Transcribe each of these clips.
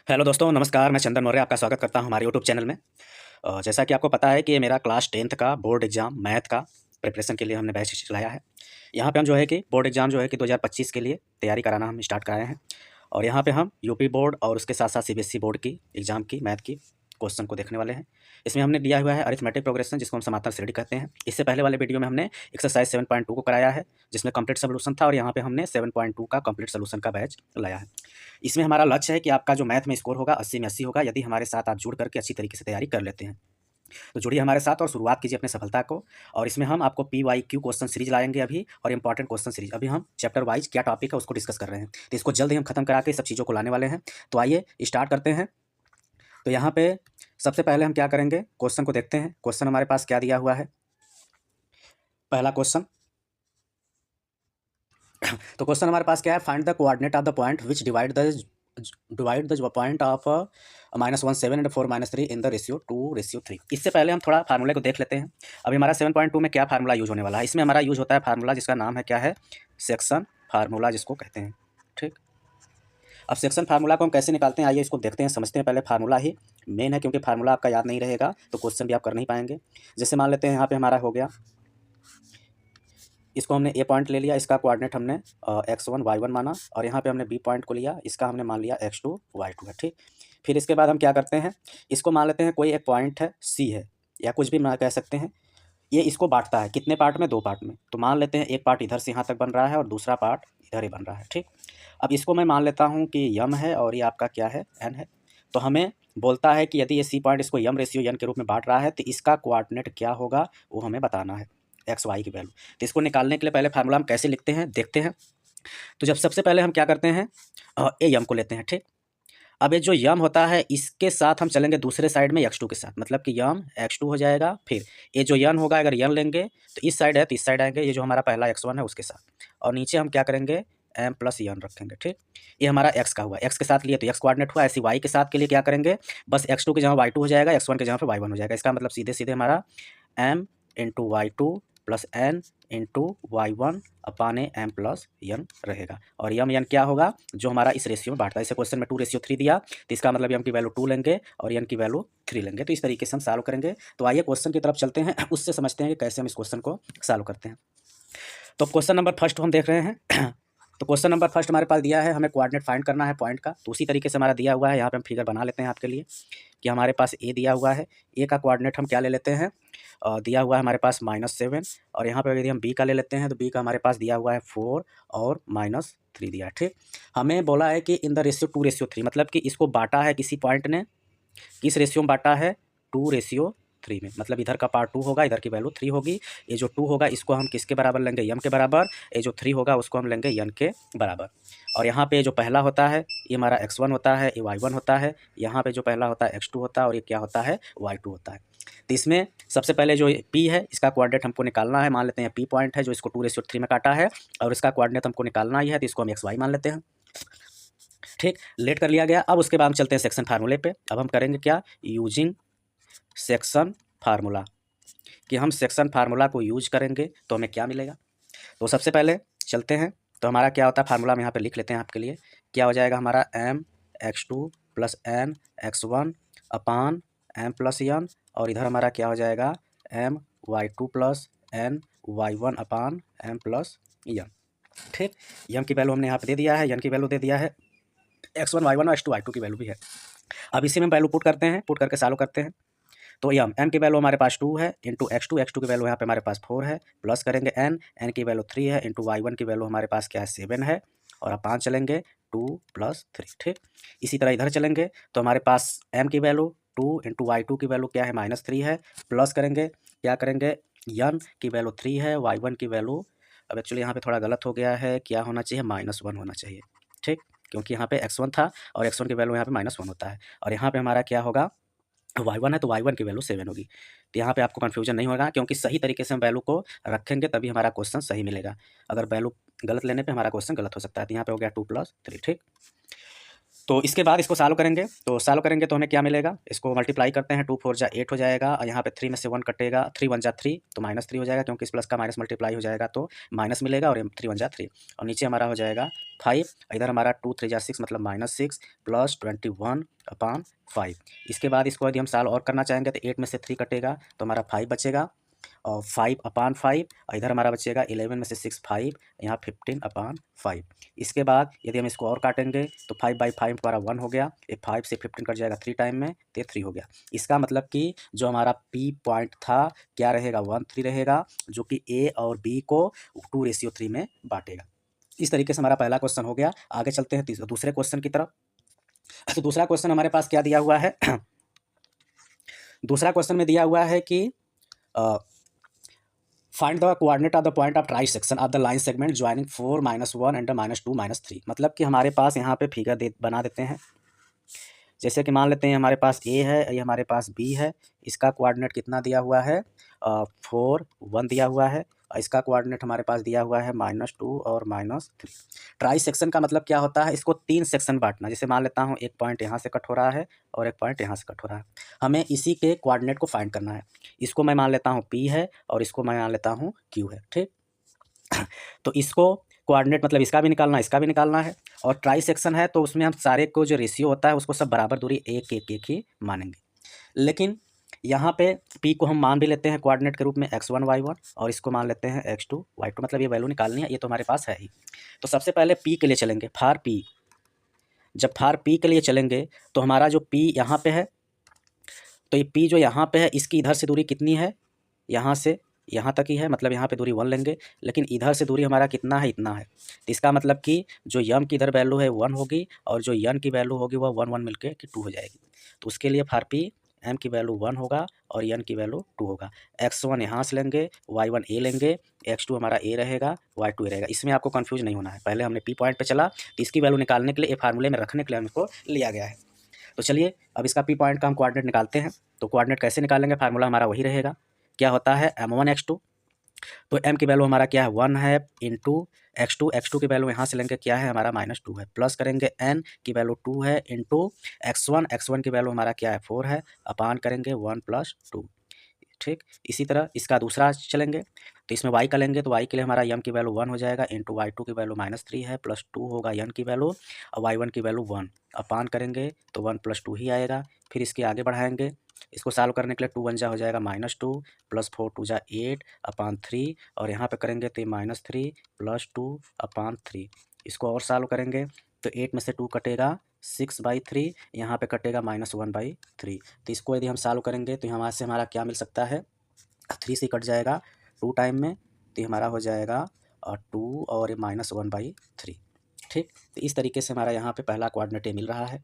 Hello दोस्तों, नमस्कार। मैं चंदन मौर्य आपका स्वागत करता हूं हमारे यूट्यूब चैनल में। जैसा कि आपको पता है कि ये मेरा क्लास 10th का बोर्ड एग्ज़ाम मैथ का प्रिपरेशन के लिए हमने बैच चलाया है। यहाँ पे हम जो है कि बोर्ड एग्ज़ाम जो है कि 2025 के लिए तैयारी कराना हम स्टार्ट कराए हैं। और यहाँ पे हम यूपी बोर्ड और उसके साथ-साथ सीबीएसई बोर्ड की एग्ज़ाम की मैथ की क्वेश्चन को देखने वाले हैं। इसमें हमने दिया हुआ है अरिथमेटिक प्रोग्रेशन, जिसको हम समांतर श्रेणी कहते हैं। इससे पहले वाले वीडियो में हमने एक्सरसाइज 7.2 को कराया है, जिसमें कंप्लीट सॉल्यूशन था, और यहाँ पे हमने 7.2 का कंप्लीट सॉल्यूशन का बैच लाया है। इसमें हमारा लक्ष्य है कि आपका जो मैथ में स्कोर होगा 80 में 80 होगा, यदि हमारे साथ आप जुड़ करके अच्छी तरीके से तैयारी कर लेते हैं। तो जुड़िए हमारे साथ और शुरुआत कीजिए अपनी सफलता को। और इसमें हम आपको PYQ क्वेश्चन सीरीज लाएंगे अभी, और इंपॉर्टेंट क्वेश्चन सीरीज। अभी हम चैप्टर वाइज क्या टॉपिक है उसको डिस्कस कर रहे हैं, तो इसको जल्द ही हम खत्म करा के सब चीज़ों को लाने वाले हैं। तो आइए स्टार्ट करते हैं। तो यहाँ पे सबसे पहले हम क्या करेंगे, क्वेश्चन को देखते हैं। क्वेश्चन हमारे पास क्या दिया हुआ है। पहला क्वेश्चन तो क्वेश्चन हमारे पास क्या है, find the coordinate of the point which divide the point of -17 and 4-3 in the ratio 2:3। इससे पहले हम थोड़ा फार्मूले को देख लेते हैं। अभी हमारा 7.2 में क्या फार्मूला यूज होने वाला है। इसमें हमारा यूज होता है फार्मूला जिसका नाम है क्या है, सेक्शन फार्मूला जिसको कहते हैं। ठीक, अब सेक्शन फार्मूला को हम कैसे निकालते हैं, आइए इसको देखते हैं, समझते हैं। पहले फार्मूला ही मेन है, क्योंकि फार्मूला आपका याद नहीं रहेगा तो क्वेश्चन भी आप कर नहीं पाएंगे। जैसे मान लेते हैं यहाँ पे हमारा हो गया, इसको हमने ए पॉइंट ले लिया, इसका कोऑर्डिनेट हमने x1 y1 माना, और यहाँ पे हमने बी पॉइंट को लिया, इसका हमने मान लिया x2 y2 है। ठीक, फिर इसके बाद हम क्या करते हैं, इसको मान लेते हैं कोई एक पॉइंट है c है, या कुछ भी ना कह सकते हैं। ये इसको बांटता है कितने पार्ट में, 2 पार्ट में। तो मान लेते हैं एक पार्ट इधर से यहाँ तक बन रहा है और दूसरा पार्ट इधर ही बन रहा है। ठीक, अब इसको मैं मान लेता हूँ कि यम है और ये आपका क्या है, एन है। तो हमें बोलता है कि यदि ये सी पॉइंट इसको यम रेशियो एन के रूप में बांट रहा है, तो इसका कोऑर्डिनेट क्या होगा वो हमें बताना है, एक्स वाई की वैल्यू। तो इसको निकालने के लिए पहले फार्मूला हम कैसे लिखते हैं देखते हैं। तो जब सबसे पहले हम क्या करते हैं, ए यम को लेते हैं। ठीक, अब ये जो यम होता है इसके साथ हम चलेंगे दूसरे साइड में x2 के साथ, मतलब कि यम x2 हो जाएगा। फिर ये जो यन होगा, अगर यन लेंगे तो इस साइड है तो इस साइड आएंगे, ये जो हमारा पहला x1 है उसके साथ, और नीचे हम क्या करेंगे, m प्लस यन रखेंगे। ठीक, ये हमारा x का हुआ, x के साथ लिए तो x कोऑर्डिनेट हुआ। ऐसे y के साथ के लिए क्या करेंगे, बस x2 की जगह y2 हो जाएगा, x1 की जगह पे y1 हो जाएगा। इसका मतलब सीधे सीधे हमारा m into y2 plus n into y1 अपान m प्लस यन रहेगा। और यम यन क्या होगा, जो हमारा इस रेशियो में बांटता है। इसे क्वेश्चन में 2:3 दिया, तो इसका मतलब यम की वैल्यू 2 लेंगे और यन की वैल्यू 3 लेंगे। तो इस तरीके से हम सॉल्व करेंगे। तो आइए क्वेश्चन की तरफ चलते हैं, उससे समझते हैं कि कैसे हम इस क्वेश्चन को सॉल्व करते हैं। तो क्वेश्चन नंबर फर्स्ट हम देख रहे हैं। तो क्वेश्चन नंबर फर्स्ट हमारे पास दिया है, हमें कोऑर्डिनेट फाइंड करना है पॉइंट का। तो उसी तरीके से हमारा दिया हुआ है, यहाँ पे हम फिगर बना लेते हैं आपके लिए कि हमारे पास ए दिया हुआ है। ए का कोऑर्डिनेट हम क्या ले लेते हैं, दिया हुआ है हमारे पास -7, और यहाँ पे यदि हम बी का ले लेते हैं तो बी का हमारे पास दिया हुआ है 4 और -3 दिया है। ठीक, हमें बोला है कि इन द रेशियो 2:3, मतलब कि इसको बांटा है किसी पॉइंट ने, किस रेशियो में बांटा है, 2:3 में। मतलब इधर का पार्ट 2 होगा, इधर की वैल्यू 3 होगी। ये जो 2 होगा इसको हम किसके बराबर लेंगे, यम के बराबर। ये जो 3 होगा उसको हम लेंगे यन के बराबर। और यहाँ पे जो पहला होता है ये हमारा x1 होता है, ये y1 होता है। यहाँ पे जो पहला होता है x2 होता है, और ये क्या होता है, y2 होता है। तो इसमें सबसे पहले जो p है इसका कोऑर्डिनेट हमको निकालना है। मान लेते हैं p पॉइंट है जो इसको 2:3 में काटा है, और इसका कोऑर्डिनेट हमको निकालना ही है, तो इसको हम xy मान लेते हैं। ठीक, लेट कर लिया गया। अब उसके बाद हम चलते हैं सेक्शन फार्मूले पे। अब हम करेंगे क्या, यूजिंग सेक्शन फार्मूला, कि हम सेक्शन फार्मूला को यूज करेंगे तो हमें क्या मिलेगा। तो सबसे पहले चलते हैं, तो हमारा क्या होता है फार्मूला हम यहाँ पे लिख लेते हैं आपके लिए। क्या हो जाएगा हमारा, m x2 plus n x1 अपान m प्लस यन, और इधर हमारा क्या हो जाएगा, m y2 plus n y1 अपान m प्लस यन। ठीक, यम की वैल्यू हमने यहाँ पे दे दिया है, यन की वैल्यू दे दिया है, x1 y1 और x2 y2 की वैल्यू भी है। अब इसी में वैल्यू पुट करते हैं, पुट करके सॉल्व करते हैं। तो यम एम की वैल्यू हमारे पास 2 है, इंटू x2 की वैल्यू यहाँ पे हमारे पास 4 है, प्लस करेंगे n की वैल्यू 3 है, इंटू y1 की वैल्यू हमारे पास क्या है, 7 है, और अब 5 चलेंगे 2 प्लस 3। ठीक, इसी तरह इधर चलेंगे तो हमारे पास m की वैल्यू 2 इंटू y2 की वैल्यू क्या है, -3 है, प्लस करेंगे क्या करेंगे, यन की वैल्यू 3 है, y1 की वैल्यू, अब एक्चुअली यहाँ पे थोड़ा गलत हो गया है, क्या होना चाहिए, -1 होना चाहिए। ठीक, क्योंकि यहाँ पे x1 था और x1 की वैल्यू यहाँ पे -1 होता है, और यहाँ पे हमारा क्या होगा, y1 है तो y1 की वैल्यू 7 होगी। तो यहाँ पे आपको कन्फ्यूजन नहीं होगा, क्योंकि सही तरीके से हम वैल्यू को रखेंगे तभी हमारा क्वेश्चन सही मिलेगा। अगर वैल्यू गलत लेने पे हमारा क्वेश्चन गलत हो सकता है। तो यहाँ पे हो गया 2 प्लस 3। ठीक, तो इसके बाद इसको सॉल्व करेंगे, तो हमें क्या मिलेगा, इसको मल्टीप्लाई करते हैं, 2 4 जा 8 हो जाएगा और यहाँ पे 3 में से 1 कटेगा, 3 1 जा 3 तो -3 हो जाएगा, क्योंकि इस प्लस का माइनस मल्टीप्लाई हो जाएगा तो माइनस मिलेगा, और 3 1 जा 3 और नीचे हमारा हो जाएगा 5, इधर हमारा 2 3 जा 6 मतलब -6 प्लस 21/5। इसके बाद इसको यदि हम सॉल्व और करना चाहेंगे तो 8 में से 3 कटेगा तो हमारा 5 बचेगा, और 5/5 और इधर हमारा बचेगा 11 में से 6 5, यहाँ 15/5। इसके बाद यदि हम इसको और काटेंगे तो 5/5 हमारा 1 हो गया, ये 5 से 15 कट जाएगा 3 टाइम में तो 3 हो गया। इसका मतलब कि जो हमारा P पॉइंट था क्या रहेगा, 1 3 रहेगा, जो कि A और B को 2:3 में बांटेगा। इस तरीके से हमारा पहला क्वेश्चन हो गया। आगे चलते हैं दूसरे क्वेश्चन की तरफ। तो दूसरा क्वेश्चन हमारे पास क्या दिया हुआ है दूसरा क्वेश्चन में दिया हुआ है कि find the coordinate of the point of try section of the line segment joining 4 -1 and -2 -3। मतलब कि हमारे पास यहाँ पे फिगर बना देते हैं। जैसे कि मान लेते हैं हमारे पास A है, ये हमारे पास B है, इसका कोऑर्डिनेट कितना दिया हुआ है, 4 1 दिया हुआ है, और इसका कोऑर्डिनेट हमारे पास दिया हुआ है -2 और -3। ट्राई सेक्शन का मतलब क्या होता है, इसको 3 सेक्शन बांटना। जैसे मान लेता हूँ एक पॉइंट यहाँ से कट हो रहा है और एक पॉइंट यहाँ से कट हो रहा है, हमें इसी के कोऑर्डिनेट को फाइंड करना है। इसको मैं मान लेता हूँ P है और इसको मैं मान लेता हूँ Q है, ठीक। तो इसको कोऑर्डिनेट मतलब इसका भी निकालना है, इसका भी निकालना है, और ट्राई सेक्शन है तो उसमें हम सारे को जो रेशियो होता है उसको सब बराबर दूरी एक एक एक ही मानेंगे। लेकिन यहाँ पे P को हम मान भी लेते हैं कोऑर्डिनेट के रूप में x1 y1, और इसको मान लेते हैं x2 y2, मतलब ये वैल्यू निकालनी है, ये तो हमारे पास है ही। तो सबसे पहले P के लिए चलेंगे, फार P। जब फार P के लिए चलेंगे तो हमारा जो P यहाँ पे है, तो ये P जो यहाँ पे है इसकी इधर से दूरी कितनी है, यहाँ से यहाँ तक ही है, मतलब यहाँ पे दूरी 1 लेंगे, लेकिन इधर से दूरी हमारा कितना है, इतना है। तो इसका मतलब कि जो यम की इधर वैल्यू है 1 होगी और जो यन की वैल्यू होगी वह 1 1 मिलके कि 2 हो जाएगी। तो उसके लिए फार P एम की वैल्यू 1 होगा और यन की वैल्यू 2 होगा। x1 यहाँ से लेंगे, y1 a लेंगे, x2 हमारा a रहेगा, y2 a रहेगा। इसमें आपको कन्फ्यूज नहीं होना है। पहले हमने P पॉइंट पे चला तो इसकी वैल्यू निकालने के लिए, फार्मूले में रखने के लिए हमको लिया गया है। तो चलिए अब इसका P पॉइंट का हम कोऑर्डिनेट निकालते हैं। तो कोऑर्डिनेट कैसे निकालेंगे, फार्मूला हमारा वही रहेगा। क्या होता है, m1 x2, तो m की वैल्यू हमारा क्या है 1 है, इंटू x2 की वैल्यू यहाँ से लेंगे क्या है हमारा -2 है, प्लस करेंगे n की वैल्यू 2 है, इंटू x1 की वैल्यू हमारा क्या है 4 है, अपान करेंगे 1 + 2, ठीक। इसी तरह इसका दूसरा चलेंगे तो इसमें y का लेंगे तो y के लिए हमारा m की वैल्यू 1 हो जाएगा, इंटू y2 की वैल्यू -3 है, प्लस 2 होगा n की वैल्यू, और y1 की वैल्यू 1, अपान करेंगे तो 1 + 2 ही आएगा। फिर इसके आगे बढ़ाएंगे, इसको सॉल्व करने के लिए 2 1 जा हो जाएगा -2 प्लस 4 2 जा 8 अपान 3, और यहाँ पे करेंगे तो -3 + 2 अपान 3। इसको और सॉल्व करेंगे तो 8 में से 2 कटेगा 6/3, यहाँ पे कटेगा -1/3। तो इसको यदि हम सॉल्व करेंगे तो यहाँ से हमारा क्या मिल सकता है, 3 से कट जाएगा 2 टाइम में, तो हमारा हो जाएगा 2 और -1/3, ठीक। तो इस तरीके से हमारा यहाँ पे पहला कोऑर्डिनेट मिल रहा है।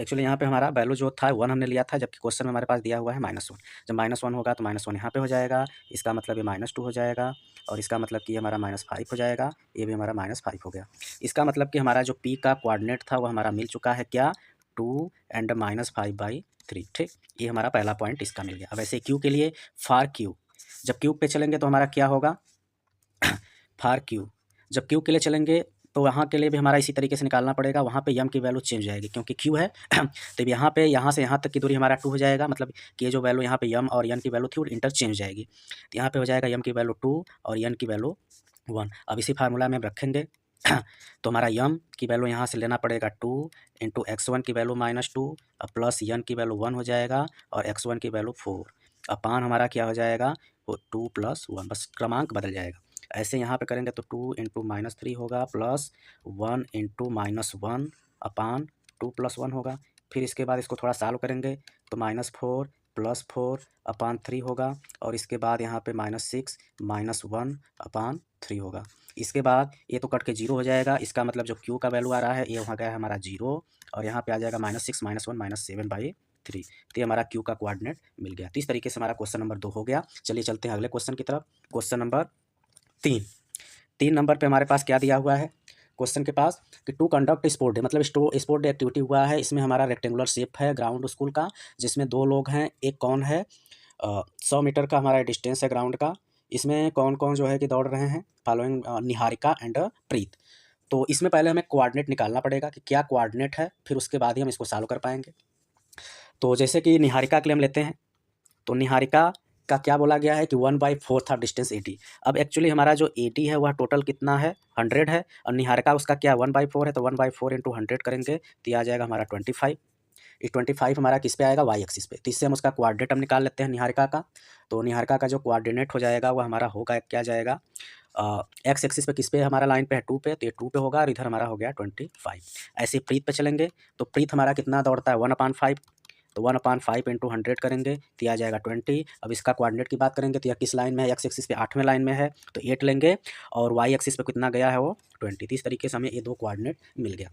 एक्चुअली यहाँ पे हमारा वैल्यू जो था 1 हमने लिया था, जबकि क्वेश्चन में हमारे पास दिया हुआ है -1। जब -1 होगा तो -1 यहाँ पे हो जाएगा, इसका मतलब ये -2 हो जाएगा, और इसका मतलब कि ये हमारा -5 हो जाएगा, ये भी हमारा -5 हो गया। इसका मतलब कि हमारा जो P का कोऑर्डिनेट था वो हमारा मिल चुका है, क्या, 2 एंड -5/3, ठीक। ये हमारा पहला पॉइंट इसका मिल गया। अब ऐसे Q के लिए फार Q, जब Q पे चलेंगे तो हमारा क्या होगा फार Q, जब Q के लिए चलेंगे तो वहाँ के लिए भी हमारा इसी तरीके से निकालना पड़ेगा। वहाँ पे यम की वैल्यू चेंज हो जाएगी क्योंकि Q है तो यहाँ पे यहाँ से यहाँ तक की दूरी हमारा 2 हो जाएगा, मतलब कि ये जो वैल्यू यहाँ पे यम और यन की वैल्यू थी वो इंटरचेंज हो जाएगी। तो यहाँ पे हो जाएगा यम की वैल्यू 2 और यन की वैल्यू 1। अब इसी फार्मूला में हम रखेंगे तो हमारा यम की वैल्यू यहाँ से लेना पड़ेगा 2 इंटू x1 की वैल्यू -2 प्लस यन की वैल्यू 1 हो जाएगा, और x1 की वैल्यू 4, अपान हमारा क्या हो जाएगा वो 2 + 1, बस क्रमांक बदल जाएगा। ऐसे यहाँ पे करेंगे तो 2 इंटू -3 होगा, प्लस 1 इंटू -1 अपान 2 + 1 होगा। फिर इसके बाद इसको थोड़ा सॉल्व करेंगे तो -4 + 4 अपान 3 होगा, और इसके बाद यहाँ पे -6 -1 अपान 3 होगा। इसके बाद ये तो कट के 0 हो जाएगा, इसका मतलब जो Q का वैल्यू आ रहा है ये वहाँ गया है हमारा 0, और यहाँ पे आ जाएगा -6 -1 -7/3। तो ये हमारा Q का कोऑर्डिनेट मिल गया। तो इस तरीके से हमारा क्वेश्चन नंबर 2 हो गया। चलिए चलते हैं अगले क्वेश्चन की तरफ। क्वेश्चन नंबर 3 नंबर पे हमारे पास क्या दिया हुआ है क्वेश्चन के पास कि टू कंडक्ट स्पोर्ट डे, मतलब स्पोर्ट डे एक्टिविटी हुआ है। इसमें हमारा रेक्टेंगुलर शेप है ग्राउंड स्कूल का, जिसमें 2 लोग हैं, एक कौन है 100 मीटर का हमारा डिस्टेंस है ग्राउंड का। इसमें कौन कौन जो है कि दौड़ रहे हैं, फॉलोइंग निहारिका एंड प्रीत। तो इसमें पहले हमें कोऑर्डिनेट निकालना पड़ेगा कि क्या कोऑर्डिनेट है, फिर उसके बाद ही हम इसको सॉल्व कर पाएंगे। तो जैसे कि निहारिका के लिए हम लेते हैं, तो निहारिका का क्या बोला गया है कि 1/4 था डिस्टेंस 80। अब एक्चुअली हमारा जो 80 है वह टोटल कितना है, 100 है, और निहारिका उसका क्या 1/4 है, तो 1/4 इंटू 100 करेंगे तो ये आ जाएगा हमारा 25। ये 25 हमारा किस पे आएगा, वाई एक्सिस पे। तो इससे हम उसका कोऑर्डिनेट हम निकाल लेते हैं निहारिका का। तो निहारिका का जो कोऑर्डिनेट हो जाएगा वह हमारा होगा, क्या जाएगा, एक्स एक्सिस पे किस पे हमारा लाइन पे है, 2 पे, तो ये 2 पे होगा, और इधर हमारा हो गया 25। ऐसे प्रीत पे चलेंगे, तो प्रीत हमारा कितना दौड़ता है 1/5, तो 1/5 इंटू 100 करेंगे तो ये आ जाएगा 20। अब इसका कोऑर्डिनेट की बात करेंगे तो यह किस लाइन में है, एक्स एक्सिस पे 8वें लाइन में है, तो 8 लेंगे, और वाई एक्सिस पे कितना गया है वो 20। तो इस तरीके से हमें ये दो कोऑर्डिनेट मिल गया।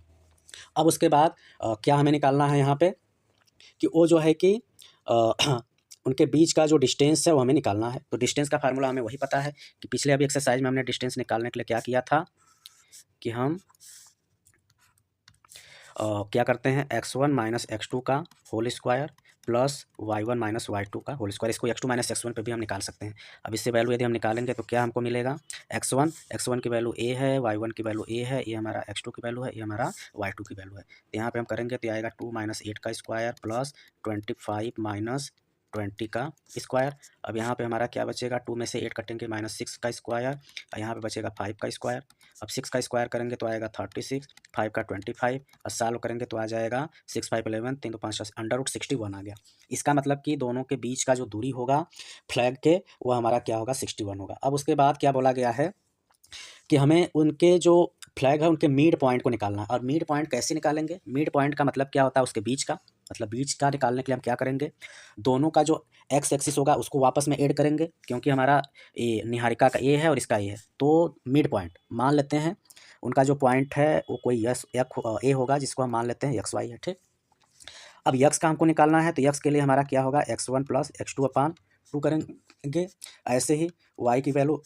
अब उसके बाद क्या हमें निकालना है यहाँ पे कि वो जो है कि उनके बीच का जो डिस्टेंस है वो हमें निकालना है। तो डिस्टेंस का फार्मूला हमें वही पता है कि पिछले अभी एक्सरसाइज में हमने डिस्टेंस निकालने के लिए क्या किया था कि हम क्या करते हैं, x1 माइनस x2 का whole square plus y1 minus y2 का होल स्क्वायर। इसको x2 माइनस x1 पे भी हम निकाल सकते हैं। अब इससे वैल्यू यदि हम निकालेंगे तो क्या हमको मिलेगा, x1 की वैल्यू a है, y1 की वैल्यू a है, ये हमारा x2 की वैल्यू है, ये हमारा y2 की वैल्यू है। तो यहाँ पे हम करेंगे तो आएगा 2 माइनस 8 का स्क्वायर प्लस 25 माइनस 20 का स्क्वायर। अब यहाँ पे हमारा क्या बचेगा, 2 में से 8 कटेंगे, -6 का स्क्वायर, और यहाँ पे बचेगा 5 का स्क्वायर। अब 6 का स्क्वायर करेंगे तो आएगा 36, 5 का 25, और सॉल्व करेंगे तो आ जाएगा 6 5 11, 3 2 5 √61 आ गया। इसका मतलब कि दोनों के बीच का जो दूरी होगा फ्लैग के, वो हमारा क्या होगा, 61 होगा। अब उसके बाद क्या बोला गया है कि हमें उनके जो फ्लैग है उनके मिड पॉइंट को निकालना है। और मिड पॉइंट कैसे निकालेंगे, मिड पॉइंट का मतलब क्या होता है, उसके बीच का, मतलब बीच का निकालने के लिए हम क्या करेंगे, दोनों का जो एक्स एक्सिस होगा उसको वापस में ऐड करेंगे, क्योंकि हमारा ये निहारिका का ए है और इसका ए है। तो मिड पॉइंट मान लेते हैं उनका जो पॉइंट है वो कोई ए होगा, जिसको हम मान लेते हैं XY है, ठीक। अब यक्स का हमको निकालना है, तो यक्स के लिए हमारा क्या होगा, x1 प्लस x2/2 करेंगे। ऐसे ही वाई की वैल्यू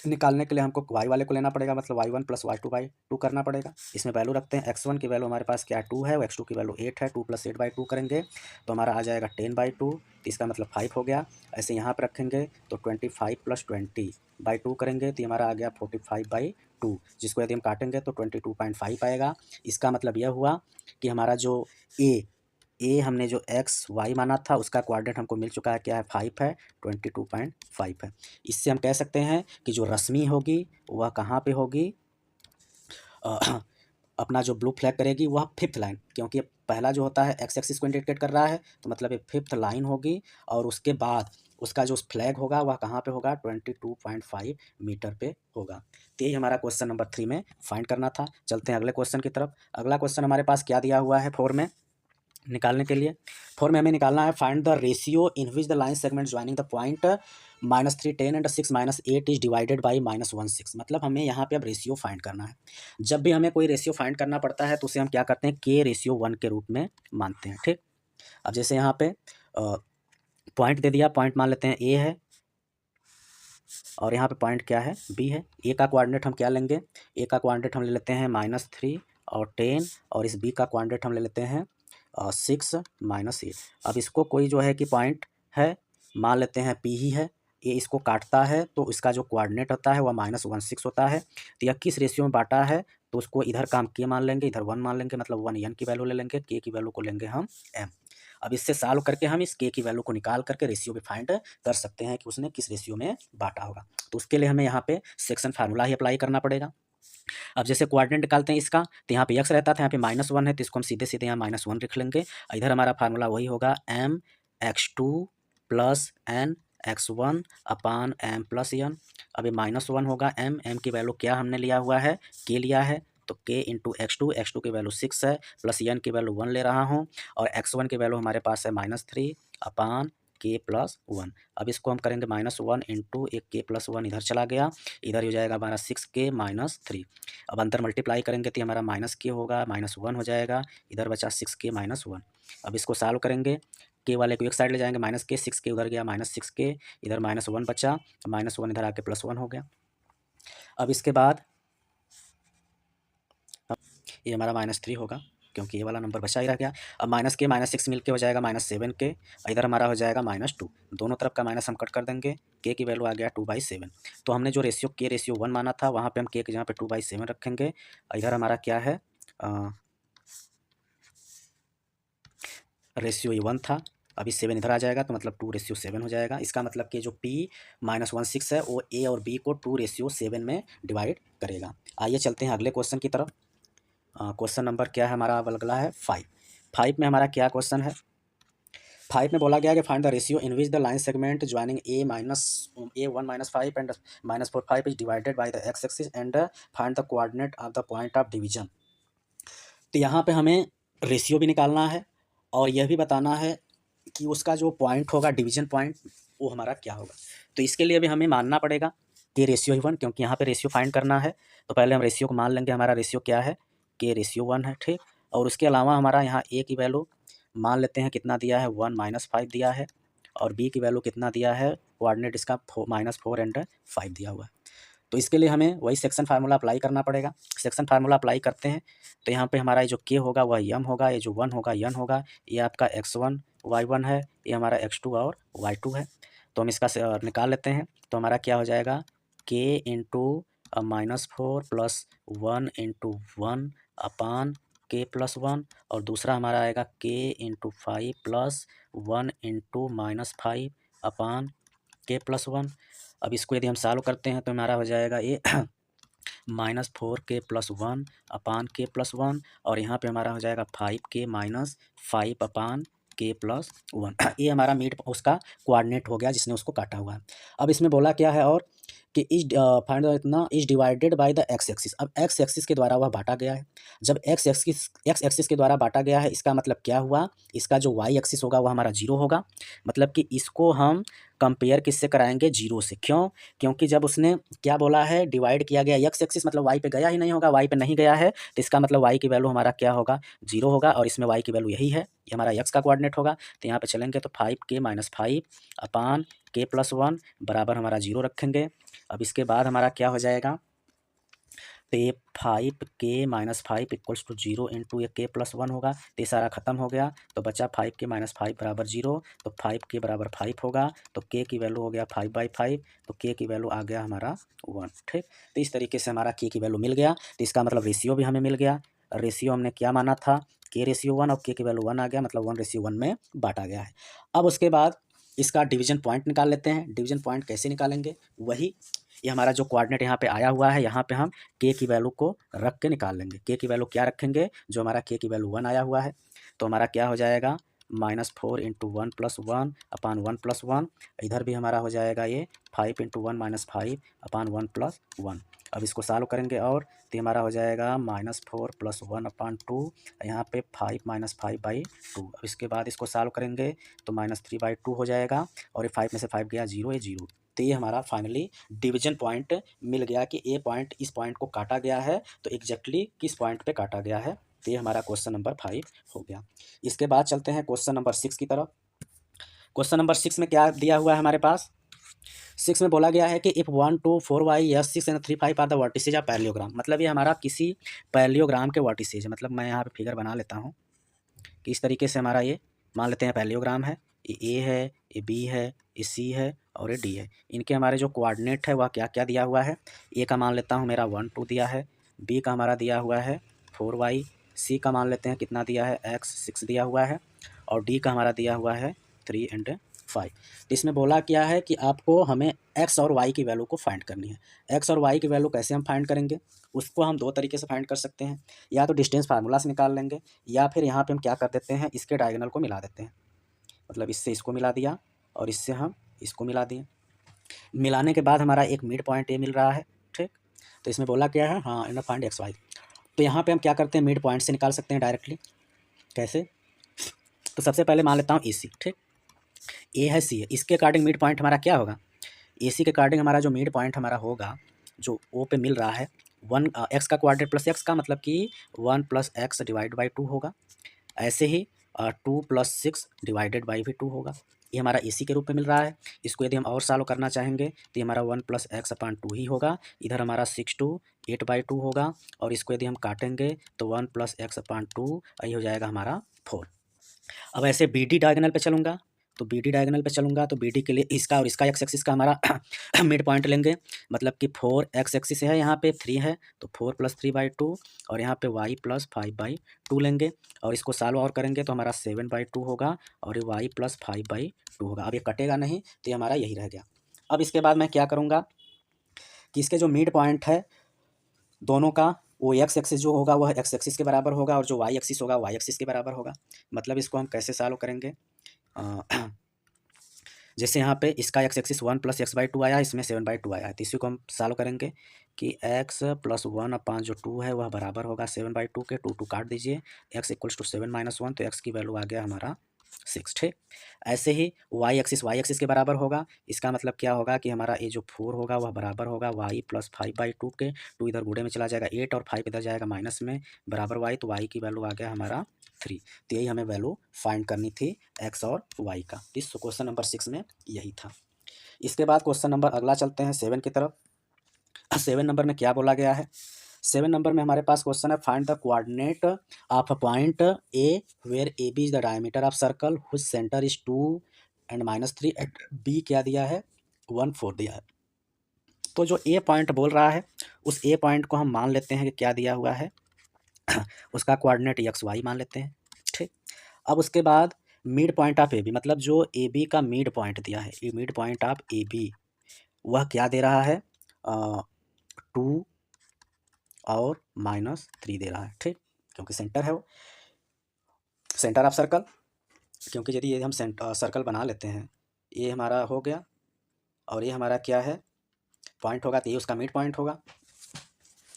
निकालने के लिए हमको वाई वाले को लेना पड़ेगा, मतलब y1 प्लस y2/2 करना पड़ेगा। इसमें वैल्यू रखते हैं, x1 की वैल्यू हमारे पास क्या है 2 है, और x2 की वैल्यू 8 है, 2 + 8/2 करेंगे तो हमारा आ जाएगा 10/2, तो इसका मतलब 5 हो गया। ऐसे यहाँ पर रखेंगे तो 25 + 20/2 करेंगे तो ये हमारा आ गया 45/2, जिसको यदि हम काटेंगे तो 22.5 आएगा। इसका मतलब यह हुआ कि हमारा जो ए हमने जो एक्स वाई माना था उसका कोऑर्डिनेट हमको मिल चुका है, क्या है 5 है, 22.5 है। इससे हम कह सकते हैं कि जो रश्मि होगी वह कहाँ पे होगी, अपना जो ब्लू फ्लैग करेगी वह 5th लाइन, क्योंकि पहला जो होता है एक्स एक्सिस को इंडिकेट कर रहा है, तो मतलब ये 5th लाइन होगी, और उसके बाद उसका जो फ्लैग होगा वह कहाँ पे होगा, 22.5 मीटर पे होगा। तो यही हमारा क्वेश्चन नंबर 3 में फाइंड करना था। चलते हैं अगले क्वेश्चन की तरफ। अगला क्वेश्चन हमारे पास क्या दिया हुआ है 4 में निकालने के लिए, 4 में हमें निकालना है, find the ratio in which the line segment joining the point -3 10 and 6 -8 is divided by -1 6। मतलब हमें यहाँ पे अब रेशियो फाइंड करना है। जब भी हमें कोई रेशियो फाइंड करना पड़ता है तो उसे हम क्या करते हैं, k/1 के रूप में मानते हैं, ठीक। अब जैसे यहाँ पे पॉइंट दे दिया, पॉइंट मान लेते हैं a है, और यहाँ पे पॉइंट क्या है, b है। a का कोऑर्डिनेट हम क्या लेंगे, a का कोऑर्डिनेट हम ले लेते हैं -3 और 10, और इस b का कोऑर्डिनेट हम ले लेते हैं 6 -8। अब इसको कोई जो है कि पॉइंट है, मान लेते हैं P ही है, ये इसको काटता है तो इसका जो कोऑर्डिनेट होता है वह -1 6 होता है। तो यह किस रेशियो में बांटा है, तो उसको इधर का हम k मान लेंगे, इधर 1 मान लेंगे, मतलब 1 n की वैल्यू ले लेंगे, k की वैल्यू को लेंगे हम m। अब इससे सॉल्व करके हम इस k की वैल्यू को निकाल करके रेशियो पे फाइंड कर सकते हैं कि उसने किस रेशियो में बांटा होगा। तो उसके लिए हमें यहाँ पे सेक्शन फार्मूला ही अप्लाई करना पड़ेगा। अब जैसे कोऑर्डिनेट निकालते हैं इसका, तो यहाँ पे x रहता था, यहाँ पे -1 है, तो इसको हम सीधे सीधे यहाँ -1 लिख लेंगे। इधर हमारा फार्मूला वही होगा mx2 + nx1/m + n। अब ये -1 होगा, m की वैल्यू क्या हमने लिया हुआ है, k लिया है, तो k इंटू x2 की वैल्यू 6 है, प्लस n की वैल्यू 1 ले रहा हूँ, और x1 की वैल्यू हमारे पास है -3/k + 1। अब इसको हम करेंगे -1 इंटू एक k + 1 इधर चला गया, इधर हो जाएगा हमारा 6k - 3। अब अंदर मल्टीप्लाई करेंगे तो हमारा -k होगा, -1 हो जाएगा, इधर बचा 6k - 1। अब इसको सॉल्व करेंगे, k वाले को एक साइड ले जाएंगे, -k, 6k उधर गया, -6k, इधर -1 बचा, -1 इधर आके +1 हो गया। अब इसके बाद ये हमारा -3 होगा, क्योंकि ये वाला नंबर बचा ही रह गया। अब माइनस के माइनस 6 मिलके हो जाएगा -7k, इधर हमारा हो जाएगा -2, दोनों तरफ का माइनस हम कट कर देंगे, k की वैल्यू आ गया 2/7। तो हमने जो रेशियो k/1 माना था वहाँ पे हम k की जगह पे 2/7 रखेंगे। इधर हमारा क्या है, रेशियो 1 था, अभी 7 इधर आ जाएगा तो मतलब 2/7 हो जाएगा। इसका मतलब कि जो p-16 है वो a और b को 2/7 में डिवाइड करेगा। आइए चलते हैं अगले क्वेश्चन की तरफ। क्वेश्चन नंबर क्या है हमारा, अगला है 5 में हमारा क्या क्वेश्चन है। 5 में बोला गया कि find the ratio in which the line segment joining a1-5 and -4 5 is divided by the x axis and find the coordinate of the point of division. तो यहाँ पे हमें रेशियो भी निकालना है और यह भी बताना है कि उसका जो पॉइंट होगा डिवीजन पॉइंट वो हमारा क्या होगा। तो इसके लिए भी हमें मानना पड़ेगा कि रेशियो 1, क्योंकि यहाँ पे रेशियो फाइंड करना है। तो पहले हम रेशियो को मान लेंगे, हमारा रेशियो क्या है, k/1 है, ठीक। और उसके अलावा हमारा यहाँ a की वैल्यू मान लेते हैं कितना दिया है, 1-5 दिया है, और b की वैल्यू कितना दिया है, कोऑर्डिनेट इसका -4 एंड 5 दिया हुआ है। तो इसके लिए हमें वही सेक्शन फार्मूला अप्लाई करना पड़ेगा। सेक्शन फार्मूला अप्लाई करते हैं तो यहाँ पे हमारा जो k होगा वह m होगा, ये जो 1 होगा n होगा, ये आपका x1 y1 है, ये हमारा x2 और y2 है। तो हम इसका निकाल लेते हैं। तो हमारा क्या हो जाएगा, k इंटू -4 + 1 इंटू 1 अपान k+1, और दूसरा हमारा आएगा k इंटू 5 + 1 इंटू -5 अपान k+1। अब इसको यदि हम सॉल्व करते हैं तो हमारा हो जाएगा ये -4k+1 अपान k+1, और यहाँ पे हमारा हो जाएगा 5k - 5 अपान k+1। ये हमारा मिड उसका कोऑर्डिनेट हो गया जिसने उसको काटा हुआ है। अब इसमें बोला क्या है और कि फाइंड इतना is divided by the x axis. अब एक्स एक्सिस के द्वारा वह बांटा गया है। जब एक्स एक्सिस के द्वारा बांटा गया है, इसका मतलब क्या हुआ, इसका जो वाई एक्सिस होगा वह हमारा 0 होगा। मतलब कि इसको हम कंपेयर किससे कराएंगे, 0 से। क्यों, क्योंकि जब उसने क्या बोला है, डिवाइड किया गया एक्स एक्सिस, मतलब वाई पे गया ही नहीं होगा, वाई पे नहीं गया है, तो इसका मतलब वाई की वैल्यू हमारा क्या होगा, 0 होगा, और इसमें वाई की वैल्यू यही है, ये हमारा एक्स का कोऑर्डिनेट होगा। तो यहाँ पे चलेंगे तो 5k - 5 अपान k+1 बराबर हमारा 0 रखेंगे। अब इसके बाद हमारा क्या हो जाएगा, तो ये 5k - 5 = 0 इंटू ये k+1 होगा, तो ये सारा खत्म हो गया। तो बचा 5k - 5 बराबर 0, तो 5k बराबर 5 होगा, तो k की वैल्यू हो गया 5/5, तो k की वैल्यू आ गया हमारा 1, ठीक। तो इस तरीके से हमारा k की वैल्यू मिल गया। तो इसका मतलब रेशियो भी हमें मिल गया। रेशियो हमने क्या माना था, k/1, और k की वैल्यू 1 आ गया, मतलब 1/1 में बांटा गया है। अब उसके बाद इसका डिवीजन पॉइंट निकाल लेते हैं। डिवीजन पॉइंट कैसे निकालेंगे, वही ये हमारा जो कोऑर्डिनेट यहाँ पे आया हुआ है, यहाँ पे हम k की वैल्यू को रख के निकाल लेंगे। k की वैल्यू क्या रखेंगे, जो हमारा k की वैल्यू 1 आया हुआ है, तो हमारा क्या हो जाएगा, -4 इंटू 1 + 1 अपान 1 + 1। इधर भी हमारा हो जाएगा ये 5 इंटू 1 - 5 अपान 1 + 1। अब इसको सॉल्व करेंगे और तो हमारा हो जाएगा -4 + 1 अपान 2, यहाँ पे 5 - 5/2। अब इसके बाद इसको सॉल्व करेंगे तो -3/2 हो जाएगा, और ये 5 में से 5 गया 0, ये 0। तो ये हमारा फाइनली डिवीजन पॉइंट मिल गया कि ए पॉइंट इस पॉइंट को काटा गया है, तो एग्जैक्टली किस पॉइंट पे काटा गया है। तो ये हमारा क्वेश्चन नंबर 5 हो गया। इसके बाद चलते हैं क्वेश्चन नंबर 6 की तरफ। क्वेश्चन नंबर 6 में क्या दिया हुआ है हमारे पास, 6 में बोला गया है कि if 1 2 4 y yes 6 and 3 5 are the vertices of parallelogram. मतलब ये हमारा किसी पैरेललोग्राम के वर्टिसेज, मतलब मैं यहाँ पे फिगर बना लेता हूँ कि इस तरीके से हमारा ये मान लेते हैं पैरेललोग्राम है, ये ए है, ये बी है, ये सी है और ये डी है। इनके हमारे जो कोऑर्डिनेट है वह क्या क्या दिया हुआ है, ए का मान लेता हूँ मेरा 1 2 दिया है, बी का हमारा दिया हुआ है 4y, सी का मान लेते हैं कितना दिया है x 6 दिया हुआ है, और डी का हमारा दिया हुआ है 3 एंड 5। तो इसमें बोला क्या है कि आपको हमें x और y की वैल्यू को फाइंड करनी है। x और y की वैल्यू कैसे हम फाइंड करेंगे, उसको हम दो तरीके से फाइंड कर सकते हैं, या तो डिस्टेंस फार्मूला से निकाल लेंगे, या फिर यहाँ पे हम क्या कर देते हैं, इसके डायगोनल को मिला देते हैं। मतलब इससे इसको मिला दिया और इससे हम इसको मिला दिए। मिलाने के बाद हमारा एक मिड पॉइंट ए मिल रहा है, ठीक। तो इसमें बोला क्या है, हाँ इन फाइंड x y। तो यहाँ पे हम क्या करते हैं, मिड पॉइंट से निकाल सकते हैं डायरेक्टली। कैसे, तो सबसे पहले मान लेता हूँ ए सी, ठीक। ए है सी है, इसके अकॉर्डिंग मिड पॉइंट हमारा क्या होगा, ए सी के अकॉर्डिंग हमारा जो मिड पॉइंट हमारा होगा, जो ओ पे मिल रहा है, 1 एक्स का कोऑर्डिनेट प्लस एक्स का, मतलब कि 1 + x / 2 होगा। ऐसे ही 2 + 6 डिवाइडेड बाई भी 2 होगा। ये हमारा AC के रूप में मिल रहा है। इसको यदि हम और सॉल्व करना चाहेंगे तो ये हमारा 1 + x/2 ही होगा। इधर हमारा 6/8/2 होगा और इसको यदि हम काटेंगे तो 1 + x/2 ये हो जाएगा हमारा 4। अब ऐसे BD डायगोनल पे चलूँगा तो BD डायगोनल पे चलूँगा तो BD के लिए इसका और इसका x एक्सिस का हमारा मिड पॉइंट लेंगे, मतलब कि 4 x एक्सिस है, यहाँ पे 3 है तो 4 + 3/2 और यहाँ पे y + 5/2 लेंगे और इसको सॉल्व और करेंगे तो हमारा 7/2 होगा और ये y + 5/2 होगा। अब ये कटेगा नहीं तो ये हमारा यही रह गया। अब इसके बाद मैं क्या करूँगा कि इसके जो मिड पॉइंट है दोनों का वो x एक्सिस जो होगा वह x एक्सिस के बराबर होगा और जो y एक्सिस होगा y एक्सिस के बराबर होगा। मतलब इसको हम कैसे सॉल्व करेंगे, जैसे यहाँ पे इसका x एक्सिस 1 + x/2 आया है, इसमें 7/2 आया है, तो इसी को हम सॉल्व करेंगे कि x + 1 जो 2 है वह बराबर होगा 7/2 के। 2 काट दीजिए, x = 7 - 1 तो x की वैल्यू आ गया हमारा 6। ठीक, ऐसे ही y एक्सिस के बराबर होगा। इसका मतलब क्या होगा कि हमारा ये जो 4 होगा वह बराबर होगा y + 5/2 के। 2 इधर गुणे में चला जाएगा 8 और 5 इधर जाएगा माइनस में, बराबर y, तो y की वैल्यू आ गया हमारा 3। तो यही हमें वैल्यू फाइंड करनी थी x और y का। इस क्वेश्चन नंबर 6 में यही था। इसके बाद क्वेश्चन नंबर अगला चलते हैं 7 की तरफ। 7 नंबर में क्या बोला गया है, 7 नंबर में हमारे पास क्वेश्चन है find the coordinate of a point A where AB is the diameter of circle which centre is 2 and -3 at B क्या दिया है 1 4 दिया है। तो जो A पॉइंट बोल रहा है उस A पॉइंट को हम मान लेते हैं कि क्या दिया हुआ है उसका कोऑर्डिनेट XY मान लेते हैं। ठीक, अब उसके बाद मिड पॉइंट ऑफ AB, मतलब जो AB का मिड पॉइंट दिया है, ये मिड पॉइंट ऑफ AB वह क्या दे रहा है 2 और -3 दे रहा है। ठीक, क्योंकि सेंटर है वो, सेंटर ऑफ सर्कल, क्योंकि यदि ये हम सर्कल बना लेते हैं, ये हमारा हो गया और ये हमारा क्या है पॉइंट होगा, तो ये उसका मिड पॉइंट होगा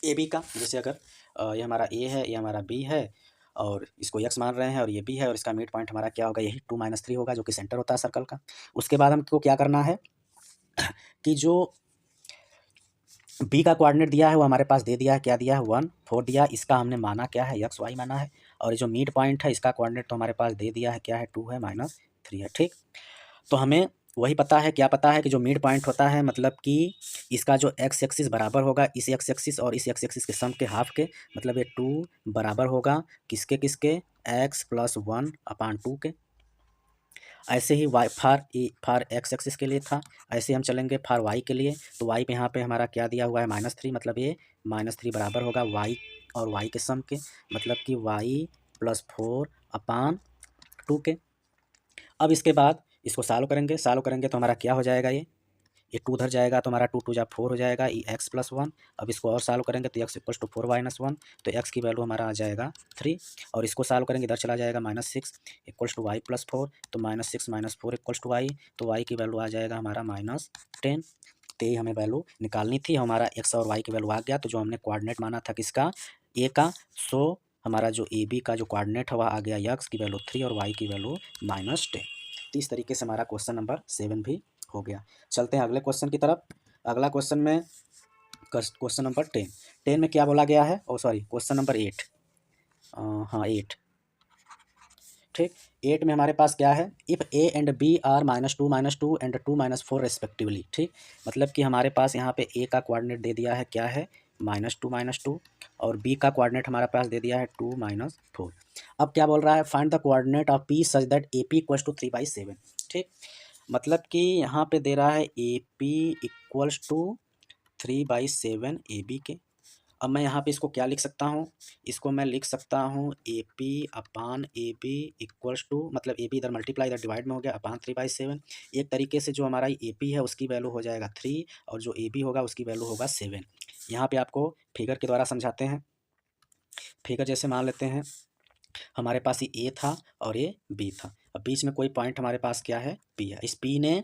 ए बी का। जैसे अगर ये हमारा ए है, ये हमारा बी है और इसको x मान रहे हैं और ये बी है और इसका मिड पॉइंट हमारा क्या होगा, यही 2 - 3 होगा जो कि सेंटर होता है सर्कल का। उसके बाद हमको क्या करना है कि जो बी का कोऑर्डिनेट दिया है वो हमारे पास दे दिया है, क्या दिया है 1 4 दिया है। इसका हमने माना क्या है XY माना है और जो मिड पॉइंट है इसका कोऑर्डिनेट तो हमारे पास दे दिया है, क्या है 2 है -3 है। ठीक, तो हमें वही पता है, क्या पता है कि जो मिड पॉइंट होता है मतलब कि इसका जो x एक्सिस बराबर होगा इस x एक्सिस और इस x एक्सिस के सम के हाफ के, मतलब ये 2 बराबर होगा किसके किसके x + 1/2 के। ऐसे ही y फार x एक्सिस के लिए था, ऐसे हम चलेंगे फार y के लिए। तो y पे यहाँ पे हमारा क्या दिया हुआ है -3, मतलब ये -3 बराबर होगा y और y के सम के, मतलब कि y + 4/2 के। अब इसके बाद इसको सॉल्व करेंगे तो हमारा क्या हो जाएगा, ये 2 उधर जाएगा तो हमारा 2 2 जा 4 हो जाएगा, ये x + 1। अब इसको और सॉल्व करेंगे तो x = 4 - 1, तो x की वैल्यू हमारा आ जाएगा 3 और इसको सॉल्व करेंगे इधर चला जाएगा -6 = y + 4, तो -6 - 4 = y, तो y की वैल्यू आ जाएगा हमारा -10। तो ये हमें वैल्यू निकालनी थी, हमारा x और y की वैल्यू आ गया। तो जो हमने कोऑर्डिनेट माना था किसका, a का, सो हमारा जो AB का जो कोऑर्डिनेट है वह आ गया x की वैल्यू 3 और y की वैल्यू -10। तो इस तरीके से हमारा क्वेश्चन नंबर 7 भी हो गया। चलते हैं अगले क्वेश्चन की तरफ। अगला क्वेश्चन में क्वेश्चन नंबर 10 में क्या बोला गया है, सॉरी क्वेश्चन नंबर 8, हाँ 8। ठीक, 8 में हमारे पास क्या है, if A and B are -2 -2 and 2 -4 respectively. ठीक, मतलब कि हमारे पास यहाँ पे A का कोऑर्डिनेट दे दिया है क्या है -2 -2 और B का कोऑर्डिनेट हमारे पास दे दिया है 2 -4। अब क्या बोल रहा है, find the coordinate of P such that AP = 3/7। ठीक, मतलब कि यहाँ पे दे रहा है AP = 3/7 AB के। अब मैं यहाँ पे इसको क्या लिख सकता हूँ, इसको मैं लिख सकता हूँ AP/AB = मतलब AB इधर मल्टीप्लाई इधर डिवाइड में हो गया अपान 3/7। एक तरीके से जो हमारा AP है उसकी वैल्यू हो जाएगा 3 और जो AB होगा उसकी वैल्यू होगा 7। यहाँ पे आपको फिगर के द्वारा समझाते हैं। फिगर जैसे मान लेते हैं हमारे पास ये A था और ये B था, अब बीच में कोई पॉइंट हमारे पास क्या है P है। इस P ने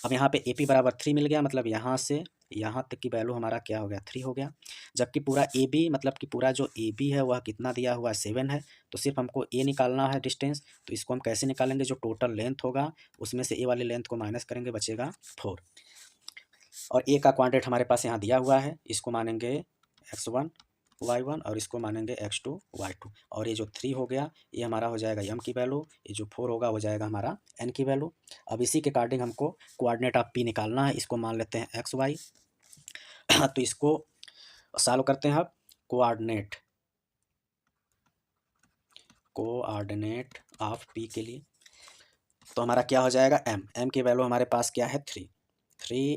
अब यहाँ पे AP = 3 मिल गया, मतलब यहाँ से यहाँ तक की वैल्यू हमारा क्या हो गया 3 हो गया। जबकि पूरा AB मतलब कि पूरा जो AB है वह कितना दिया हुआ है 7 है, तो सिर्फ हमको A निकालना है डिस्टेंस। तो इसको हम कैसे निकालेंगे, जो टोटल लेंथ होगा उसमें से A वाले लेंथ को माइनस करेंगे, बचेगा 4 और A का क्वांटिटी हमारे पास यहाँ दिया हुआ है, इसको मानेंगे x1 y1 और इसको मानेंगे x2 y2। और ये जो 3 हो गया ये हमारा हो जाएगा m की वैल्यू, ये जो 4 होगा हो जाएगा हमारा n की वैल्यू। अब इसी के अकॉर्डिंग हमको कोऑर्डिनेट ऑफ p निकालना है, इसको मान लेते हैं x y। तो इसको सॉल्व करते हैं अब। कोऑर्डिनेट ऑफ p के लिए तो हमारा क्या हो जाएगा m की वैल्यू हमारे पास क्या है 3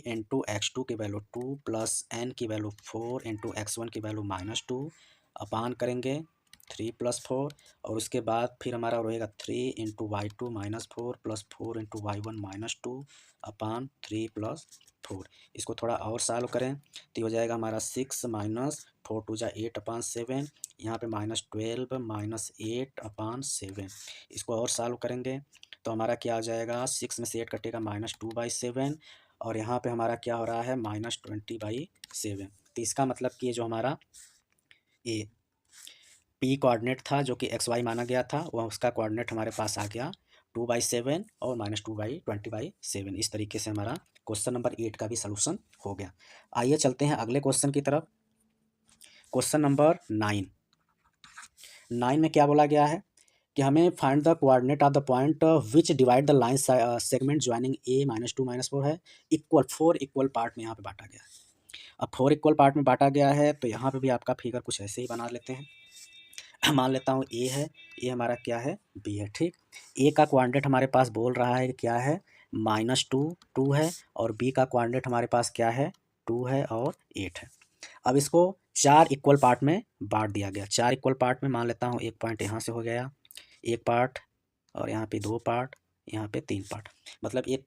इंटू x2 की वैल्यू 2 प्लस n की वैल्यू 4 इंटू x1 की वैल्यू -2 अपान करेंगे 3 + 4 और उसके बाद फिर हमारा रहेगा 3 into y2 -4 plus 4 into y1 -2 अपान 3 + 4। इसको थोड़ा और सॉल्व करें तो हो जाएगा हमारा 6 माइनस 4 2 जा 8 अपान 7, यहाँ पे -12 -8 अपान 7। इसको और सॉल्व करेंगे तो हमारा क्या आ जाएगा 6 में से 8 कटेगा -2/7 और यहाँ पे हमारा क्या हो रहा है -20/7। तो इसका मतलब कि ये जो हमारा ये p कोऑर्डिनेट था जो कि xy माना गया था वह उसका कोऑर्डिनेट हमारे पास आ गया 2/7 और -2/20/7। इस तरीके से हमारा क्वेश्चन नंबर 8 का भी सलूशन हो गया। आइए चलते हैं अगले क्वेश्चन की तरफ। क्वेश्चन नंबर 9 में क्या बोला गया है कि हमें find the coordinate of the point which divide the line segment joining a -2 -4 है इक्वल 4 इक्वल पार्ट में यहाँ पे बांटा गया है। अब 4 इक्वल पार्ट में बांटा गया है तो यहाँ पे भी आपका फिगर कुछ ऐसे ही बना लेते हैं। मान लेता हूँ a है, ये हमारा क्या है b है, ठीक। a का कोऑर्डिनेट हमारे पास बोल रहा है कि क्या है -2 2 है और b का कोऑर्डिनेट हमारे पास क्या है 2 है और 8 है। अब इसको 4 इक्वल पार्ट में बांट दिया गया। 4 इक्वल पार्ट में मान लेता हूँ एक पॉइंट यहाँ से हो गया, एक पार्ट और यहाँ पे 2 पार्ट, यहाँ पे 3 पार्ट, मतलब ये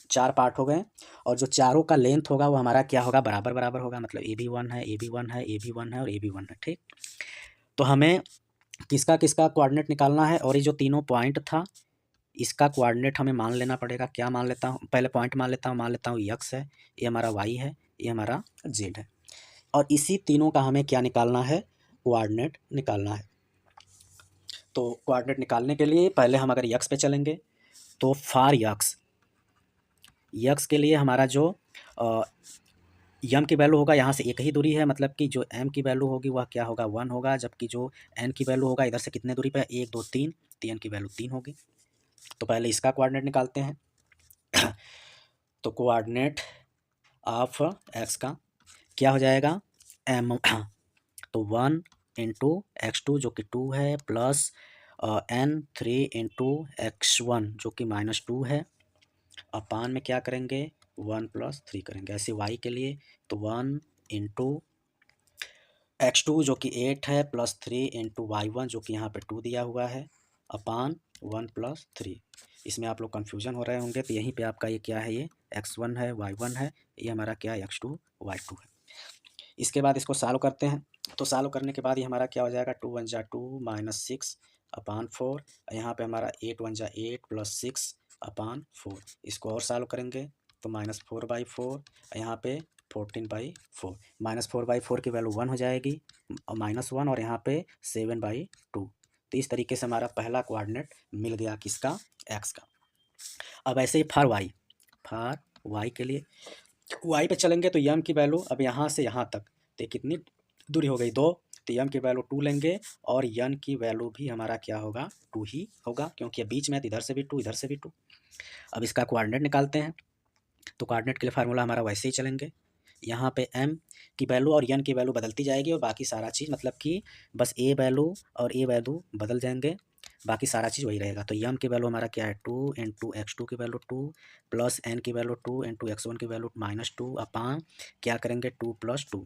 4 पार्ट हो गए। और जो चारों का लेंथ होगा वो हमारा क्या होगा बराबर बराबर होगा, मतलब ए भी 1 है, ए भी 1 है, ए भी 1 है और ए भी 1 है, ठीक। तो हमें किसका किसका कोऑर्डिनेट निकालना है और ये जो तीनों पॉइंट था इसका कोऑर्डिनेट हमें मान लेना पड़ेगा। क्या मान लेता हूँ, पहले पॉइंट मान लेता हूँ x है, ये हमारा y है, ये हमारा z है और इसी तीनों का हमें क्या निकालना है कोऑर्डिनेट निकालना है। तो कोऑर्डिनेट निकालने के लिए पहले हम अगर x पे चलेंगे तो फॉर x के लिए हमारा जो m की वैल्यू होगा यहाँ से एक ही दूरी है, मतलब कि जो m की वैल्यू होगी वह क्या होगा 1 होगा, जबकि जो n की वैल्यू होगा इधर से कितने दूरी पे 1 2 3 n की वैल्यू 3 होगी। तो पहले इसका कोऑर्डिनेट निकालते हैं। तो कोऑर्डिनेट ऑफ x का क्या हो जाएगा m तो 1 इंटू x2 जो कि 2 है प्लस n 3 इंटू x1 जो कि -2 है अपान में क्या करेंगे 1 + 3 करेंगे। ऐसे y के लिए तो 1 इंटू x2 जो कि 8 है प्लस 3 इंटू y1 जो कि यहाँ पे 2 दिया हुआ है अपान 1 + 3। इसमें आप लोग कन्फ्यूजन हो रहे होंगे तो यहीं पे आपका ये क्या है, ये x1 है, y1 है, ये हमारा क्या है x2 y2 है। इसके बाद इसको सॉल्व करते हैं तो सॉल्व करने के बाद ये हमारा क्या हो जाएगा 2 1 जा 2 -6 अपान 4, यहाँ पे हमारा 8 1 जा 8 प्लस 6 अपान 4। इसको और सॉल्व करेंगे तो -4/4, यहाँ पे 14/4, -4/4 की वैल्यू 1 हो जाएगी -1 और यहाँ पे 7/2। तो इस तरीके से हमारा पहला कोऑर्डिनेट मिल गया किसका x का। अब ऐसे ही फॉर y के लिए y पे चलेंगे तो m की वैल्यू अब यहाँ से यहाँ तक तो कितनी दूरी हो गई 2, तो m की वैल्यू 2 लेंगे और n की वैल्यू भी हमारा क्या होगा 2 ही होगा क्योंकि बीच में इधर से भी 2 इधर से भी 2। अब इसका कोऑर्डिनेट निकालते हैं तो कोऑर्डिनेट के लिए फार्मूला हमारा वैसे ही चलेंगे, यहाँ पे m की वैल्यू और n की वैल्यू बदलती जाएगी और बाकी सारा चीज़ मतलब कि बस a वैल्यू और a वैल्यू बदल जाएंगे, बाकी सारा चीज़ वही रहेगा। तो m की वैल्यू हमारा क्या है 2 इंटू x2 की वैल्यू 2 प्लस n की वैल्यू 2 इंटू x1 की वैल्यू -2 अपान क्या करेंगे 2 + 2।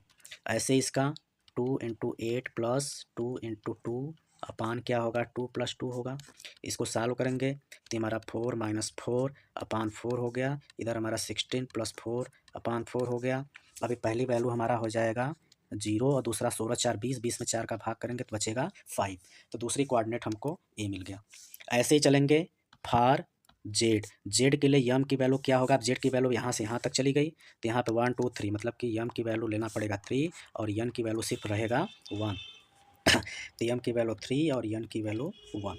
ऐसे इसका 2 इंटू 8 प्लस 2 इंटू 2 अपान क्या होगा 2 + 2 होगा। इसको सॉल्व करेंगे तो हमारा 4 -4 अपान 4 हो गया, इधर हमारा 16 + 4 अपान 4 हो गया। अभी पहली वैल्यू हमारा हो जाएगा 0 और दूसरा 16 4 20, 20 में 4 का भाग करेंगे तो बचेगा 5। तो दूसरी कोऑर्डिनेट हमको ए मिल गया। ऐसे ही चलेंगे फॉर जेड के लिए यम की वैल्यू क्या होगा, अब जेड की वैल्यू यहाँ से यहाँ तक चली गई तो यहाँ पे 1 2 3 मतलब कि यम की वैल्यू लेना पड़ेगा 3 और यन की वैल्यू सिर्फ रहेगा 1। तो यम की वैल्यू 3 और यन की वैल्यू 1,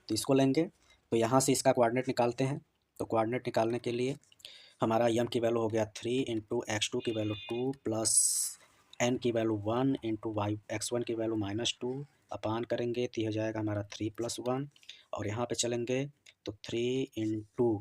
तो इसको लेंगे तो यहाँ से इसका कोऑर्डिनेट निकालते हैं। तो कोऑर्डिनेट निकालने के लिए हमारा यम की वैल्यू हो गया 3 इंटू x2 की वैल्यू 2 प्लस n की वैल्यू 1 इंटू वाई x1 की वैल्यू -2 अपान करेंगे तो ये हो जाएगा हमारा 3 + 1 और यहाँ पे चलेंगे तो 3 इंटू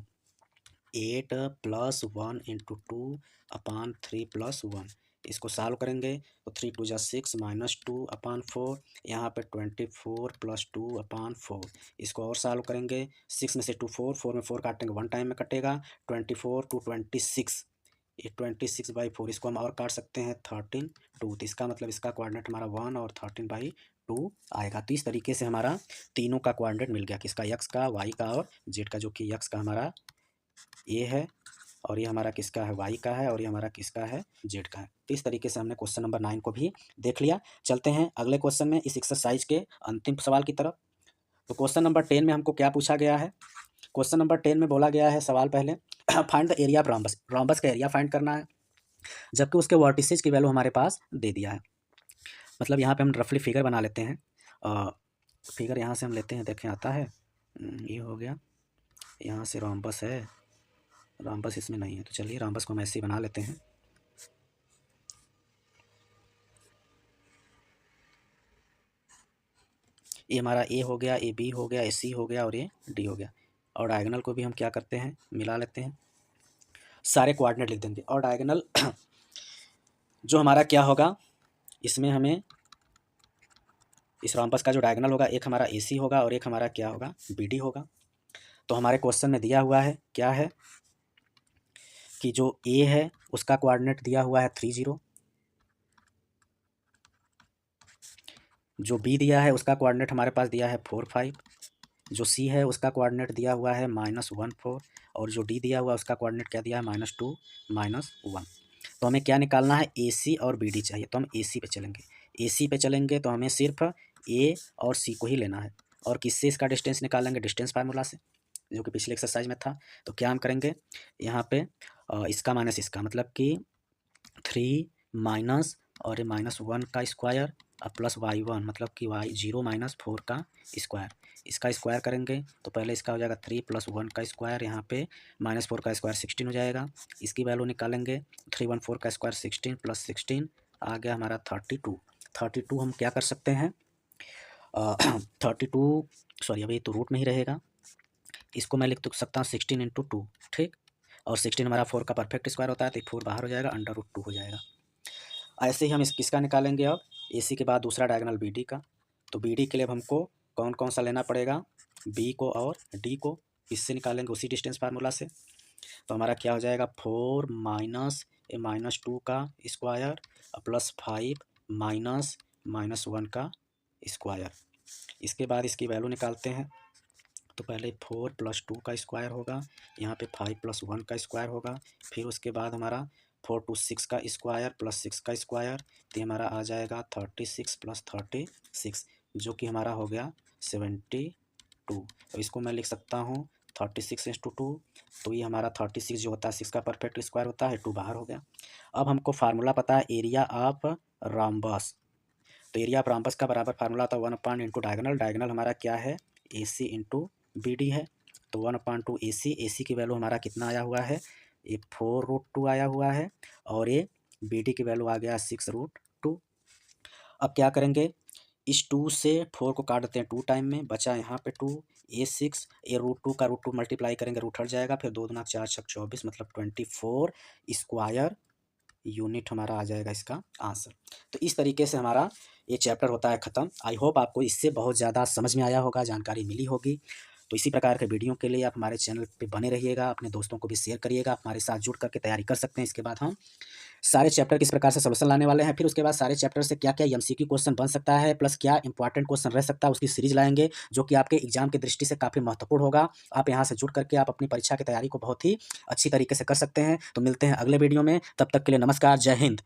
8 + 1 इंटू 2 अपान 3 + 1 इसको सॉल्व करेंगे तो 3 2 = 6 -2 अपान 4 यहाँ पे 24 + 2 अपान 4 इसको और सॉल्व करेंगे 6 में से 2 4 में 4 काटेंगे 1 टाइम में कटेगा 24 2 26 ये 26/4 इसको हम और काट सकते हैं 13 2 तो इसका मतलब इसका कोऑर्डिनेट हमारा 1 और 13/2 आएगा। तो इस तरीके से हमारा तीनों का कोऑर्डिनेट मिल गया, किसका x का y का और z का, जो कि x का हमारा a है और ये हमारा किसका है y का है और ये हमारा किसका है z का है। तो इस तरीके से हमने क्वेश्चन नंबर 9 को भी देख लिया। चलते हैं अगले क्वेश्चन में इस एक्सरसाइज के अंतिम सवाल की तरफ। तो क्वेश्चन नंबर 10 में हमको क्या पूछा गया है? क्वेश्चन नंबर 10 में बोला गया है सवाल पहले find the area of rhombus, rhombus का एरिया फाइंड करना है, जबकि उसके वर्टिसेज की वैल्यू हमारे पास दे दिया है। मतलब यहाँ पे हम रफली फिगर बना लेते हैं। फिगर यहाँ से हम लेते हैं, देखें आता है, ये हो गया, यहाँ से रोम्बस है, रोम्बस इसमें नहीं है, तो चलिए रोम्बस को हम ऐसे ही बना लेते हैं। ये हमारा ए हो गया, ए बी हो गया, ए सी हो गया और ये डी हो गया। और डायगोनल को भी हम क्या करते हैं, मिला लेते हैं, सारे कोऑर्डिनेट लिख देंगे। और डायगोनल जो हमारा क्या होगा, इसमें हमें इस रोम्बस का जो डायगोनल होगा, एक हमारा ए सी होगा और एक हमारा क्या होगा, बी डी होगा। तो हमारे क्वेश्चन में दिया हुआ है क्या है कि जो ए है उसका कोऑर्डिनेट दिया हुआ है 3 0, जो बी दिया है उसका कोऑर्डिनेट हमारे पास दिया है 4 5, जो सी है उसका कोऑर्डिनेट दिया हुआ है -1 4 और जो डी दिया हुआ है उसका कोऑर्डिनेट क्या दिया है -2 -1। तो हमें क्या निकालना है, ए सी और बी डी चाहिए। तो हम ए सी पे चलेंगे, ए सी पे चलेंगे तो हमें सिर्फ ए और सी को ही लेना है। और किससे इसका डिस्टेंस निकालेंगे, डिस्टेंस फार्मूला से, जो कि पिछले एक्सरसाइज में था। तो क्या हम करेंगे यहाँ पे इसका माइनस इसका, मतलब कि 3 माइनस और ये -1 का स्क्वायर और प्लस y1 मतलब कि y0 - 4 का स्क्वायर, इसका स्क्वायर करेंगे तो पहले इसका हो जाएगा 3 + 1 का स्क्वायर, यहाँ पे -4 का स्क्वायर 16 हो जाएगा। इसकी वैल्यू निकालेंगे 314 का स्क्वायर 16 + 16 आ गया हमारा 32। 32 हम क्या कर सकते हैं, 32 सॉरी अभी तो रूट में ही रहेगा, इसको मैं लिख सकता हूँ 16 × 2, ठीक। और 16 हमारा 4 का परफेक्ट स्क्वायर होता है तो 4 बाहर हो जाएगा, √2 हो जाएगा। ऐसे ही हम इस किसका निकालेंगे अब, ए सी के बाद दूसरा डायगोनल बी डी का। तो बी डी के लिए हमको कौन कौन सा लेना पड़ेगा, बी को और डी को, इससे निकालेंगे उसी डिस्टेंस फार्मूला से। तो हमारा क्या हो जाएगा 4 माइनस -2 का स्क्वायर प्लस 5 माइनस -1 का स्क्वायर। इसके बाद इसकी वैल्यू निकालते हैं। तो पहले 4 + 2 का स्क्वायर होगा, यहाँ पे 5 + 1 का स्क्वायर होगा, फिर उसके बाद हमारा 4 2 6 का स्क्वायर प्लस 6 का स्क्वायर, तो हमारा आ जाएगा 36 + 36 जो कि हमारा हो गया 72। तो इसको मैं लिख सकता हूँ 36 × 2, तो ये हमारा 36 जो होता है 6 का परफेक्ट स्क्वायर होता है, 2 बाहर हो गया। अब हमको फार्मूला पता है एरिया ऑफ रोम्बस। तो एरिया ऑफ रोम्बस का बराबर फार्मूला था 1/, डायगोनल, डायगोनल हमारा क्या है, ए सी × बी डी है। तो 1/2 ए सी की वैल्यू हमारा कितना आया हुआ है, ये 4√2 आया हुआ है और ये बी डी की वैल्यू आ गया 6√2। अब क्या करेंगे, इस 2 से 4 को काट देते हैं 2 टाइम में, बचा यहाँ पे 2, ये 6, ये √2 का √2 मल्टीप्लाई करेंगे, रूट हट जाएगा, फिर 2 दूना 4 6 24 मतलब 24 स्क्वायर यूनिट हमारा आ जाएगा इसका आंसर। तो इस तरीके से हमारा ये चैप्टर होता है ख़त्म। आई होप आपको इससे बहुत ज़्यादा समझ में आया होगा, जानकारी मिली होगी। तो इसी प्रकार के वीडियो के लिए आप हमारे चैनल पे बने रहिएगा, अपने दोस्तों को भी शेयर करिएगा, आप हमारे साथ जुड़ करके तैयारी कर सकते हैं। इसके बाद हम सारे चैप्टर किस प्रकार से सॉल्यूशन लाने वाले हैं, फिर उसके बाद सारे चैप्टर से क्या क्या एमसीक्यू क्वेश्चन बन सकता है, प्लस क्या इंपॉर्टेंट क्वेश्चन रह सकता है, उसकी सीरीज लाएंगे, जो कि आपके एग्जाम की दृष्टि से काफ़ी महत्वपूर्ण होगा। आप यहाँ से जुड़ करके आप अपनी परीक्षा की तैयारी को बहुत ही अच्छी तरीके से कर सकते हैं। तो मिलते हैं अगले वीडियो में, तब तक के लिए नमस्कार, जय हिंद।